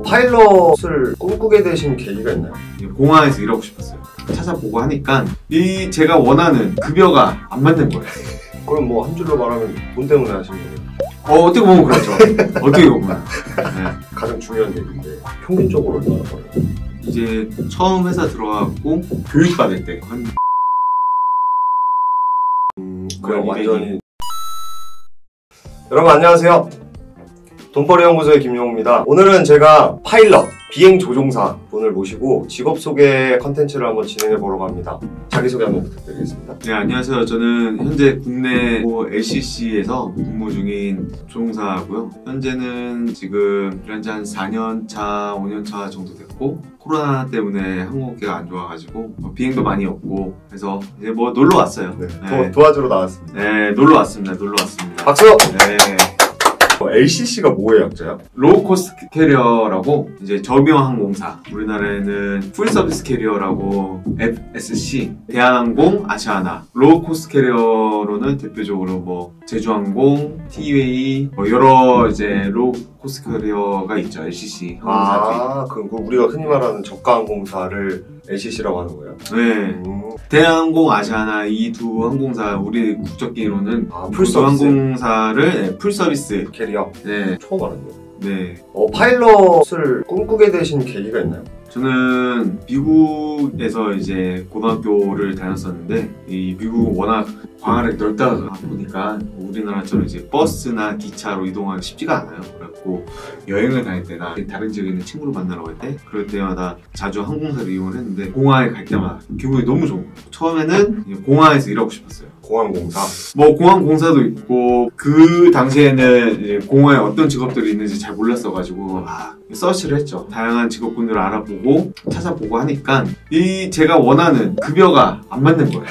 파일럿을 꿈꾸게 되신 계기가 있나요? 공항에서 일하고 싶었어요. 찾아보고 하니까 제가 원하는 급여가 안 맞는 거예요. 그럼 뭐 한 줄로 말하면 돈 때문에 하신 거예요? 어떻게 보면 그렇죠. 어떻게 보면. 네. 가장 중요한 얘기인데 평균적으로 얼마나 벌어요? 이제 처음 회사 들어가고 교육받을 때 한 그럼 완전히. 여러분 안녕하세요. 돈벌이 연구소의 김용호입니다. 오늘은 제가 파일럿, 비행 조종사 분을 모시고 직업 소개 컨텐츠를 한번 진행해 보려고 합니다. 자기소개 한번 부탁드리겠습니다. 네, 안녕하세요. 저는 현재 국내 LCC에서 근무 중인 조종사고요. 현재는 지금 일한 지 한 4년차, 5년차 정도 됐고 코로나 때문에 항공업계가 안 좋아가지고 비행도 많이 없고 그래서 이제 뭐 놀러 왔어요. 네, 도와주러 나왔습니다. 네, 놀러 왔습니다. 박수! 네. LCC가 뭐의 약자야? 로우 코스트 캐리어라고 이제 저비용 항공사, 우리나라에는 풀 서비스 캐리어라고 FSC, 대한항공, 아시아나. 로우 코스트 캐리어로는 대표적으로 뭐 제주항공, 티웨이 여러 이제 로우 코스트 캐리어가 있죠. LCC 항공사들이. 그럼 우리가 흔히 말하는 저가 항공사를 LCC라고 하는 거예요? 네. 대한항공, 아시아나 이 두 항공사, 우리 국적기로는 풀서비스 항공사를 풀서비스 캐리어? 네. 처음 알았네요. 네. 파일럿을 꿈꾸게 되신 계기가 있나요? 저는 미국에서 이제 고등학교를 다녔었는데 이 미국은 워낙 광활하게 넓다 보니까 우리나라처럼 이제 버스나 기차로 이동하기 쉽지가 않아요. 그래갖고 여행을 다닐 때나 다른 지역에 있는 친구를 만나러 갈 때 그럴 때마다 자주 항공사를 이용을 했는데 공항에 갈 때마다 기분이 너무 좋은 거예요. 처음에는 공항에서 일하고 싶었어요. 공항공사? 뭐 공항공사도 있고 그 당시에는 이제 공항에 어떤 직업들이 있는지 잘 몰랐어가지고 서치를 했죠. 다양한 직업군들을 알아보고 찾아보고 하니까 제가 원하는 급여가 안 맞는 거예요.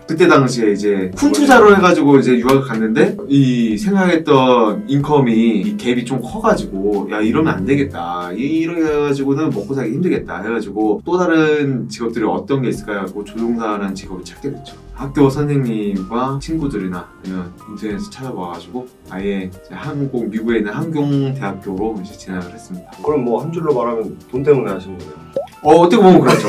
그때 당시에 이제 쿤투자로 해가지고 이제 유학을 갔는데 이 생각했던 인컴이 이 갭이 좀 커가지고 야 이러면 안 되겠다, 이렇게 해가지고는 먹고 살기 힘들겠다 해가지고 또 다른 직업들이 어떤 게 있을까 하고 조종사라는 직업을 찾게 됐죠. 학교 선생님과 친구들이나 아니면 인터넷에서 찾아봐가지고 아예 한국 미국에 있는 항공대학교로 이제 진학을 했습니다. 그럼 뭐 한 줄로 말하면 돈 때문에 하신 거예요? 어떻게 보면 그렇죠.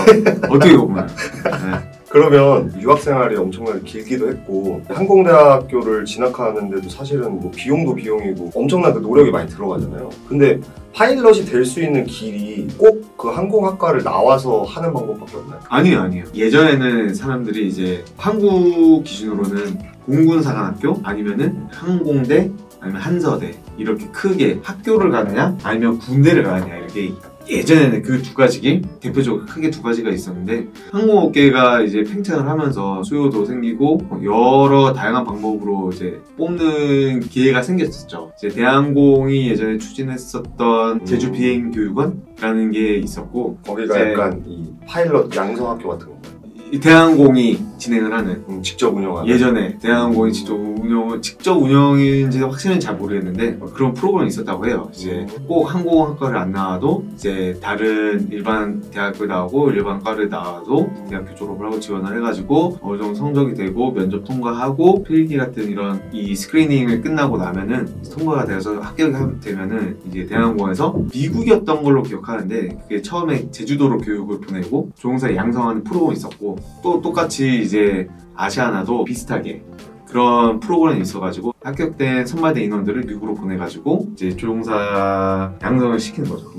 어떻게 보면. 네. 그러면 유학생활이 엄청나게 길기도 했고 항공대학교를 진학하는데도 사실은 뭐 비용도 비용이고 엄청난 그 노력이 많이 들어가잖아요. 근데 파일럿이 될 수 있는 길이 꼭 그 항공학과를 나와서 하는 방법밖에 없나요? 아니에요. 예전에는 사람들이 이제 한국 기준으로는 공군사관학교 아니면은 항공대 아니면 한서대 이렇게 크게 학교를 가느냐 아니면 군대를 가느냐 이렇게 예전에는 그 두 가지 대표적으로 크게 두 가지가 있었는데 항공업계가 이제 팽창을 하면서 수요도 생기고 여러 다양한 방법으로 이제 뽑는 기회가 생겼었죠. 이제 대한항공이 예전에 추진했었던 제주 비행교육원이라는 게 있었고 거기가 약간 이 파일럿 양성학교 같은 건가요? 대한항공이 진행을 하는 직접 운영하는 예전에 대한항공이 직접 운영인지 확실히는 잘 모르겠는데 그런 프로그램이 있었다고 해요. 이제 꼭 항공학과를 안 나와도 이제 다른 일반 대학교 나오고 일반 과를 나와도 대학교 졸업을 하고 지원을 해가지고 어느 정도 성적이 되고 면접 통과하고 필기 같은 이런 이 스크리닝을 끝나고 나면은 통과가 돼서 합격이 되면은 이제 대한항공에서 미국이었던 걸로 기억하는데 그게 처음에 제주도로 교육을 보내고 조종사 양성하는 프로그램이 있었고 또 똑같이 이제 아시아나도 비슷하게 그런 프로그램이 있어가지고 합격된 선발된 인원들을 미국으로 보내가지고 이제 조종사 양성을 시키는 거죠.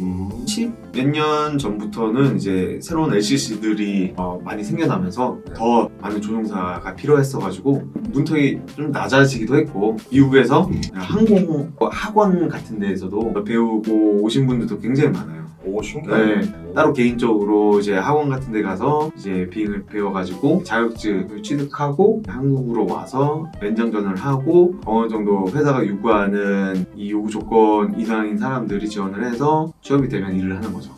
10몇 년 전부터는 이제 새로운 LCC들이 많이 생겨나면서 더 많은 조종사가 필요했어가지고 문턱이 좀 낮아지기도 했고 미국에서 항공 학원 같은 데에서도 배우고 오신 분들도 굉장히 많아요. 오, 신기하네. 네, 따로 개인적으로 이제 학원 같은 데 가서 이제 비행을 배워가지고 자격증을 취득하고 한국으로 와서 면접전을 하고 어느 정도 회사가 요구하는 이 요구 조건 이상인 사람들이 지원을 해서 취업이 되면 일을 하는 거죠.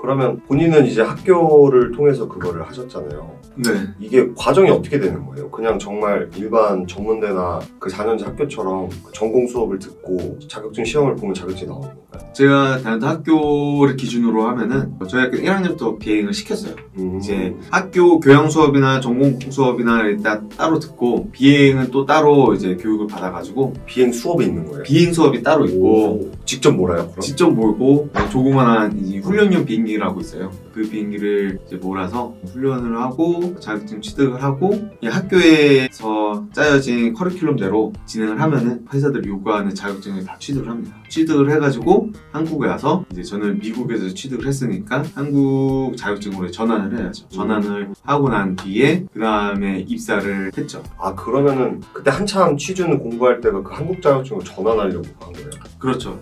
그러면 본인은 이제 학교를 통해서 그거를 하셨잖아요. 네. 이게 과정이 어떻게 되는 거예요? 그냥 정말 일반 전문대나 그 4년제 학교처럼 전공 수업을 듣고 자격증 시험을 보면 자격증이 나오는 건가요? 제가 다녔던 학교를 기준으로 하면은 저희 학교 1학년부터 비행을 시켰어요. 이제 학교 교양 수업이나 전공 수업이나 일단 따로 듣고 비행은 또 따로 이제 교육을 받아가지고 비행 수업이 있는 거예요? 비행 수업이 따로 있고 직접 몰아요? 그럼? 직접 몰고 조그만한 이제 훈련용 비행기라고 있어요. 그 비행기를 이제 몰아서 훈련을 하고 자격증 취득을 하고 이 학교에서 짜여진 커리큘럼대로 진행을 하면은 회사들이 요구하는 자격증을 다 취득을 합니다. 취득을 해가지고 한국에 와서 이제 저는 미국에서 취득을 했으니까 한국 자격증으로 전환을 해야죠. 전환을 하고 난 뒤에 그 다음에 입사를 했죠. 아 그러면은 그때 한참 취준 공부할 때가 그 한국 자격증을 전환하려고 한 거예요? 그렇죠.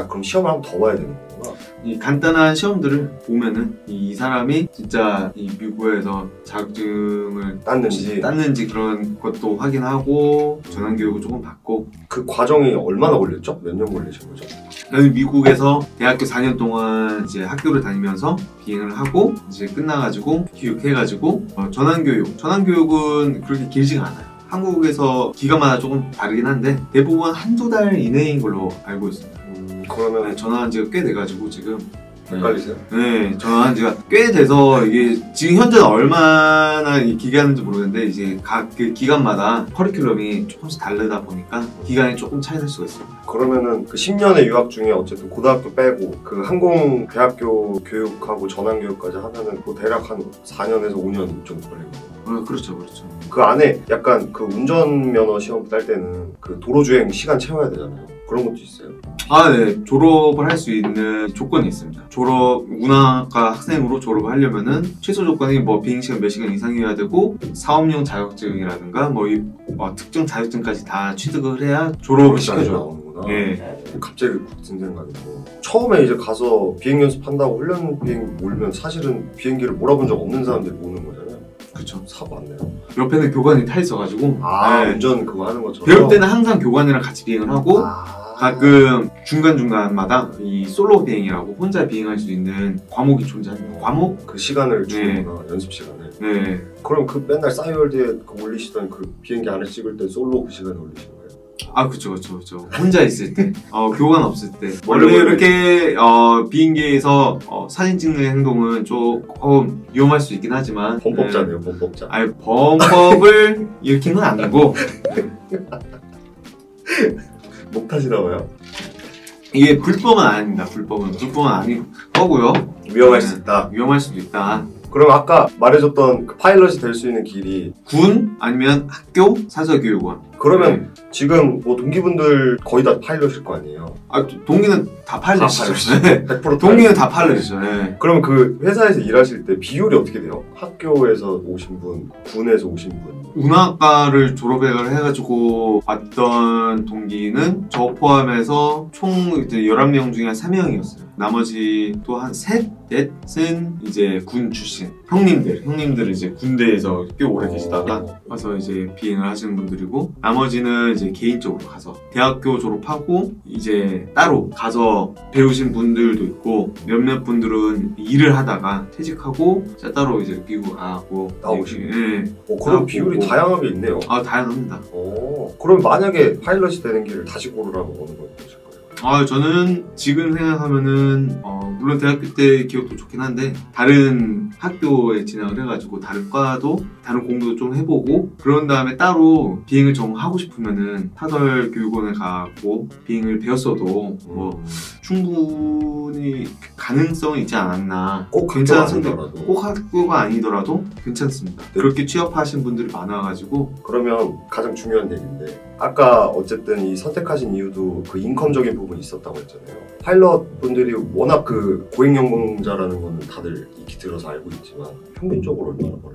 그럼 시험을 한 번 더 봐야 되는 거구나. 이 간단한 시험들을 보면은 이 사람이 진짜 이 미국에서 자격증을 땄는지 그런 것도 확인하고 전환 교육을 조금 받고. 그 과정이 얼마나 걸렸죠? 몇 년 걸리신 거죠? 저는 미국에서 대학교 4년 동안 이제 학교를 다니면서 비행을 하고 이제 끝나가지고 교육해가지고 전환 교육은 그렇게 길지가 않아요. 한국에서 기간마다 조금 다르긴 한데 대부분 한두 달 이내인 걸로 알고 있습니다. 그러면 네, 전화한 지가 꽤 돼가지고 지금 헷갈리세요? 네, 전화한 지가 꽤 돼서 이게 지금 현재는 얼마나 기간인지 모르겠는데 이제 각 그 기간마다 커리큘럼이 조금씩 다르다 보니까 기간이 조금 차이 날 수가 있습니다. 그러면은 그 10년의 유학 중에 어쨌든 고등학교 빼고 그 항공대학교 교육하고 전환교육까지 하면은 그 대략 한 4년에서 5년 정도 걸리는 거예요. 그렇죠. 그 안에 약간 그 운전면허 시험 딸 때는 그 도로주행 시간 채워야 되잖아요. 그런 것도 있어요? 네. 졸업을 할 수 있는 조건이 있습니다. 운항학과 학생으로 졸업을 하려면은 최소 조건이 뭐 비행시간 몇 시간 이상이어야 되고 사업용 자격증이라든가 특정 자격증까지 다 취득을 해야 졸업을 시켜줘요. 네. 갑자기 든 생각이고 처음에 이제 가서 비행 연습한다고 훈련 비행 몰면 사실은 비행기를 몰아본 적 없는 사람들이 모는 거잖아요. 그쵸. 사고 왔네요. 옆에는 교관이 타 있어가지고 네. 운전 그거 하는 것처럼 배울 때는 항상 교관이랑 같이 비행을 하고 가끔 중간중간마다 이 솔로 비행이라고 혼자 비행할 수 있는 과목이 존재합니다. 과목? 그 시간을 주는구나. 연습 시간을. 네. 그럼 그 맨날 싸이월드에 올리시던 그 비행기 안에 찍을 때 솔로 그 시간에 올리시는 거예요? 그쵸. 혼자 있을 때, 교관 없을 때. 원래 이렇게, 비행기에서, 사진 찍는 행동은 조금 위험할 수 있긴 하지만. 범법자네요, 범법자. 범법을 일으킨 건 아니고. 목 타시나 봐요? 이게 불법은 아닙니다. 불법은 아닌 거고요. 위험할 수 있다. 위험할 수도 있다. 그럼 아까 말해줬던 그 파일럿이 될 수 있는 길이 군 아니면 학교 사서교육원. 그러면 지금 뭐 동기분들 거의 다 파일럿일 거 아니에요? 동기는 다 파일럿이죠. 100% 동기는 다 파일럿이죠. 네. 그럼 그 회사에서 일하실 때 비율이 어떻게 돼요? 학교에서 오신 분, 군에서 오신 분. 운항학과를 졸업해가지고 왔던 동기는 저 포함해서 총 11명 중에 한 3명이었어요. 나머지 또 한 넷은 이제 군 출신 형님들 이제 군대에서 꽤 오래 계시다가 와서 이제 비행을 하시는 분들이고, 나머지는 이제 개인적으로 가서 대학교 졸업하고 이제 따로 가서 배우신 분들도 있고, 몇몇 분들은 일을 하다가 퇴직하고 따로 이제 미국 가고 나오시고. 네. 그럼 비율이 다양하게 있네요. 다양합니다. 그럼 만약에 파일럿이 되는 길을 다시 고르라면 어느 걸 고르실 거예요? 저는 지금 생각하면은 물론 대학교 때 기억도 좋긴 한데 다른 학교에 진학을 해가지고 다른 과도 다른 공부도 좀 해보고, 그런 다음에 따로 비행을 전공하고 싶으면은 사설 교육원에 가고 비행을 배웠어도 뭐 충분히 가능성이 있지 않았나. 꼭 괜찮습니다. 꼭 학교가 아니더라도 괜찮습니다. 네. 그렇게 취업하신 분들이 많아가지고. 그러면 가장 중요한 얘기인데, 아까 어쨌든 이 선택하신 이유도 그 인컴적인 부분이 있었다고 했잖아요. 파일럿 분들이 워낙 그 고액연봉자라는 거는 다들 익히 들어서 알고 있지만 평균적으로 얼마나 벌어요?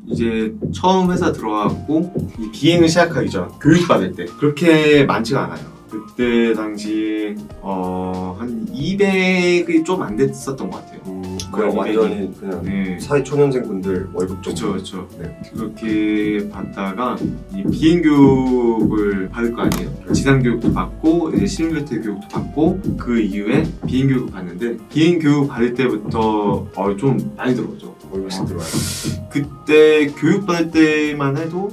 이제 처음 회사 들어가고 이 비행을 시작하기 전 교육받을 때 그렇게 많지가 않아요. 그때 당시 한 200이 좀 안 됐었던 것 같아요. 그냥 완전히 그냥 네. 사회초년생분들 월급 정도. 그렇죠. 네. 그렇게 받다가 이 비행 교육을 받을 거 아니에요. 지상 교육도 받고 이제 시뮬레이터 교육도 받고 그 이후에 비행 교육을 받는데, 비행 교육 받을 때부터 좀 많이 들어오죠. 얼마씩 들어와요? 그때 교육 받을 때만 해도